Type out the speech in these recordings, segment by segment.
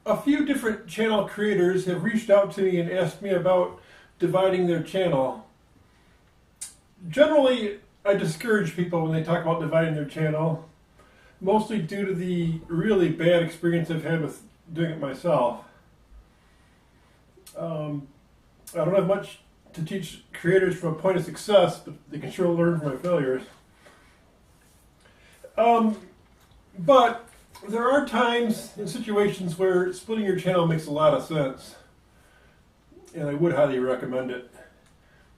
A few different channel creators have reached out to me and asked me about dividing their channel. Generally, I discourage people when they talk about dividing their channel, mostly due to the really bad experience I've had with doing it myself. I don't have much to teach creators from a point of success, but they can sure learn from my failures. But there are times and situations where splitting your channel makes a lot of sense, and I would highly recommend it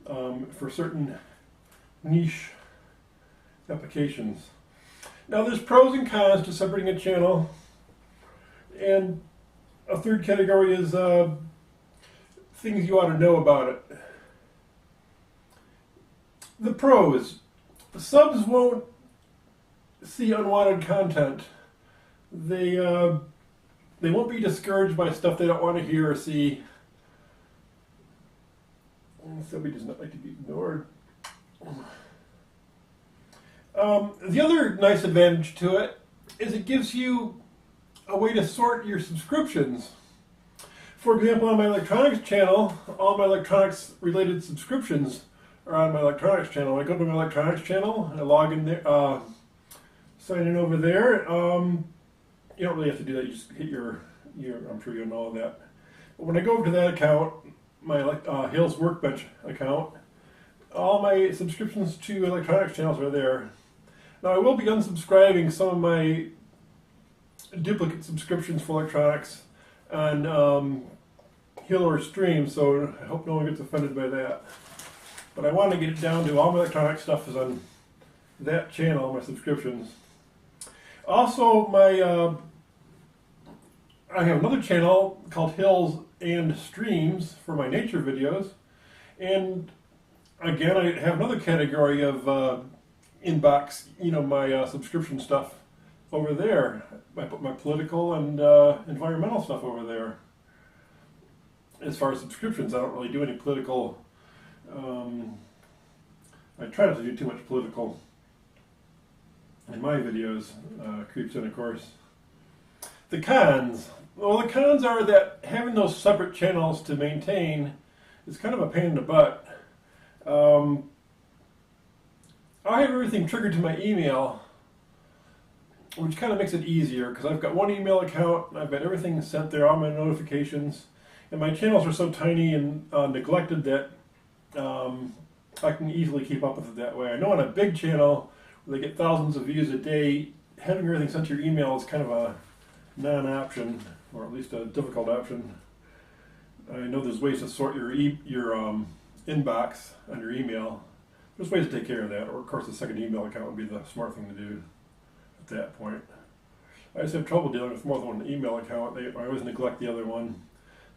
for certain niche applications. Now, there's pros and cons to separating a channel, and a third category is things you ought to know about it. The pros: subs won't see unwanted content. They won't be discouraged by stuff they don't want to hear or see. Somebody does not like to be ignored. The other nice advantage to it is it gives you a way to sort your subscriptions. For example, on my electronics channel, all my electronics related subscriptions are on my electronics channel. When I go to my electronics channel and I log in there, sign in over there, you don't really have to do that. You just hit your I'm sure you know all that. But when I go over to that account, my Hill's Workbench account, all my subscriptions to electronics channels are there. Now, I will be unsubscribing some of my duplicate subscriptions for electronics on Hill or Stream, so I hope no one gets offended by that. But I want to get it down to all my electronic stuff is on that channel, my subscriptions. Also, I have another channel called Hills and Streams for my nature videos, and again, I have another category of inbox, my subscription stuff over there. I put my political and environmental stuff over there. As far as subscriptions, I don't really do any political. I try not to do too much political in my videos. Creeps in, of course. The cons. Well, the cons are that having those separate channels to maintain is kind of a pain in the butt. I have everything triggered to my email, which kind of makes it easier because I've got one email account and I've got everything sent there, all my notifications, and my channels are so tiny and neglected that I can easily keep up with it that way. I know on a big channel where they get thousands of views a day, having everything sent to your email is kind of a non-option, or at least a difficult option. I know there's ways to sort your inbox on your email. There's ways to take care of that, or of course a second email account would be the smart thing to do at that point. I just have trouble dealing with more than one email account. I always neglect the other one,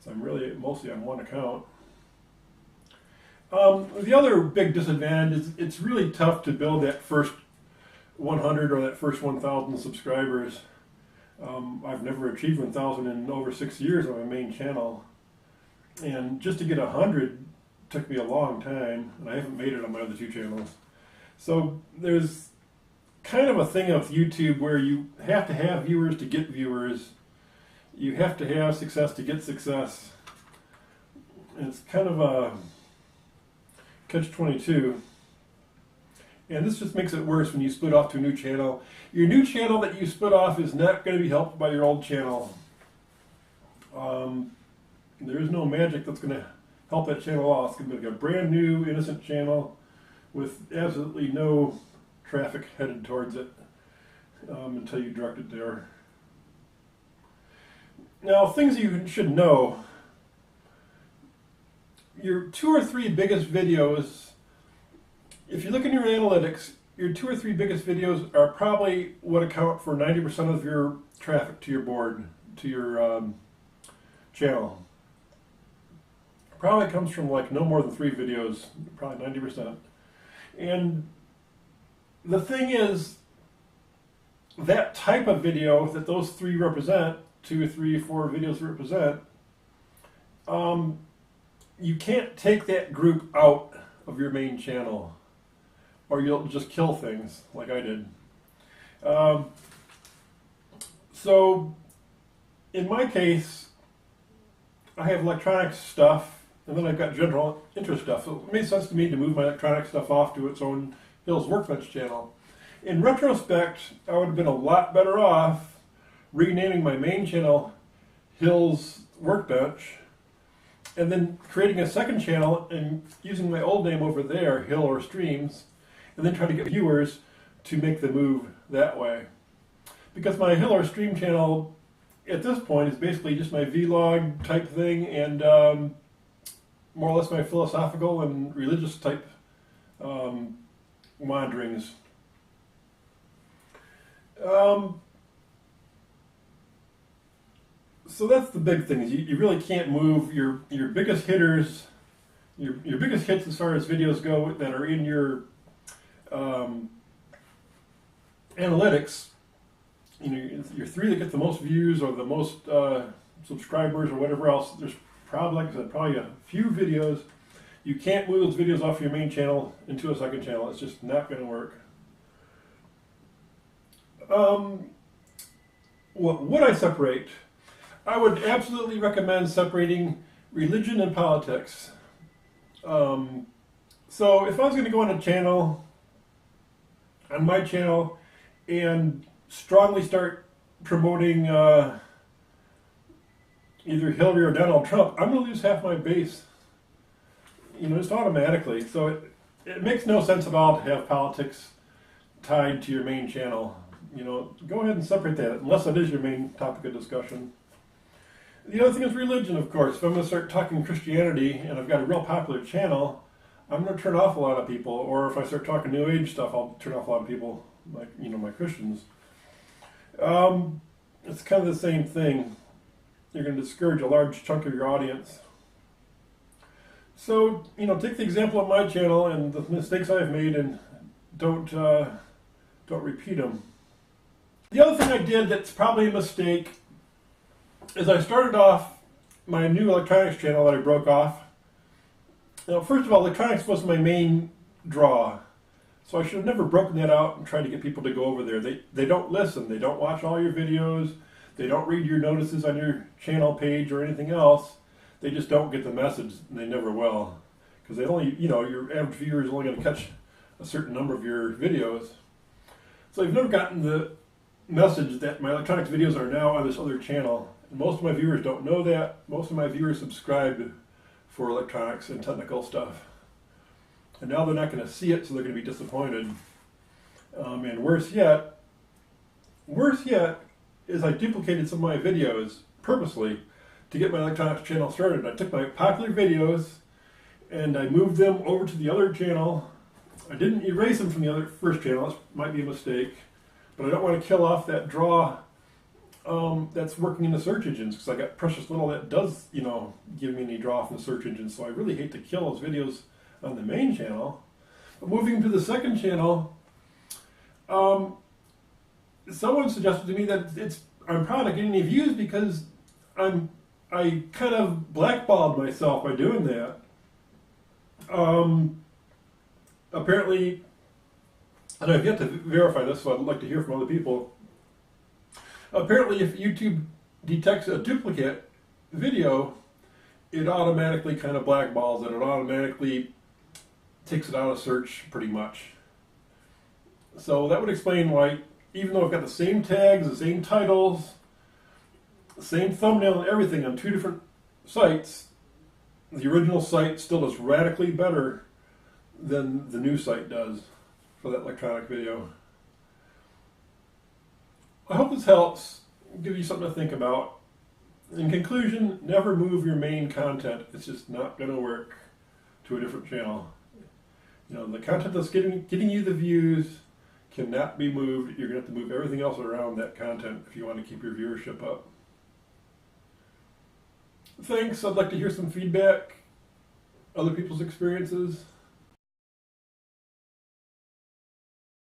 so I'm really mostly on one account. The other big disadvantage is it's really tough to build that first 100 or that first 1,000 subscribers. I've never achieved 1,000 in over 6 years on my main channel, and just to get 100 took me a long time, and I haven't made it on my other two channels. So there's kind of a thing of YouTube where you have to have viewers to get viewers. You have to have success to get success. And it's kind of a catch-22. And this just makes it worse when you split off to a new channel. Your new channel that you split off is not going to be helped by your old channel. There is no magic that's going to help that channel out. It's going to be like a brand new, innocent channel with absolutely no traffic headed towards it until you direct it there. Now, things you should know. Your 2 or 3 biggest videos, if you look in your analytics, your 2 or 3 biggest videos are probably what account for 90% of your traffic to your board, to your channel. Probably comes from like no more than 3 videos, probably 90%. And the thing is, that type of video that those 3 represent, 2, 3, 4 videos represent, you can't take that group out of your main channel, or you'll just kill things like I did. So in my case, I have electronics stuff, and then I've got general interest stuff. So it made sense to me to move my electronic stuff off to its own Hill's Workbench channel. In retrospect, I would have been a lot better off renaming my main channel Hill's Workbench, and then creating a second channel and using my old name over there, Hill or Streams, and then trying to get viewers to make the move that way. Because my Hill or Stream channel at this point is basically just my vlog type thing, and more or less my philosophical and religious type wanderings. So that's the big thing, is you really can't move your biggest hitters, your biggest hits as far as videos go that are in your analytics. You know, your three that get the most views or the most subscribers or whatever else. There's probably, like I said, probably a few videos. You can't move those videos off your main channel into a second channel. It's just not going to work. What would I separate? I would absolutely recommend separating religion and politics. So if I was going to go on a channel, on my channel, and strongly start promoting either Hillary or Donald Trump, I'm going to lose half my base, you know, just automatically. So it makes no sense at all to have politics tied to your main channel. You know, go ahead and separate that, unless it is your main topic of discussion. The other thing is religion, of course. If I'm going to start talking Christianity and I've got a real popular channel, I'm going to turn off a lot of people. Or if I start talking New Age stuff, I'll turn off a lot of people, like, you know, my Christians. It's kind of the same thing. You're going to discourage a large chunk of your audience. So, you know, take the example of my channel and the mistakes I've made, and don't repeat them. The other thing I did that's probably a mistake is I started off my new electronics channel that I broke off. Now, first of all, electronics was my main draw. So I should have never broken that out and tried to get people to go over there. They don't listen. They don't watch all your videos. They don't read your notices on your channel page or anything else. They just don't get the message, and they never will. Because they only, you know, your average viewer is only going to catch a certain number of your videos. So you've never gotten the message that my electronics videos are now on this other channel. And most of my viewers don't know that. Most of my viewers subscribe for electronics and technical stuff. And now they're not going to see it, so they're going to be disappointed. And worse yet is I duplicated some of my videos purposely to get my electronics channel started. I took my popular videos and I moved them over to the other channel. I didn't erase them from the other first channel. This might be a mistake, but I don't want to kill off that draw that's working in the search engines, because I got precious little that does, you know, give me any draw from the search engines. So I really hate to kill those videos on the main channel. But moving to the second channel, someone suggested to me that I'm probably not getting any views because I kind of blackballed myself by doing that. Apparently, and I've yet to verify this, so I'd like to hear from other people. Apparently, if YouTube detects a duplicate video, it automatically kind of blackballs it. It automatically takes it out of search pretty much. So that would explain why, even though I've got the same tags, the same titles, the same thumbnail and everything on two different sites, the original site still does radically better than the new site does for that electronic video. I hope this helps, give you something to think about. In conclusion, never move your main content. It's just not going to work to a different channel. You know, the content that's getting you the views cannot be moved. You're going to have to move everything else around that content if you want to keep your viewership up. Thanks. I'd like to hear some feedback, other people's experiences.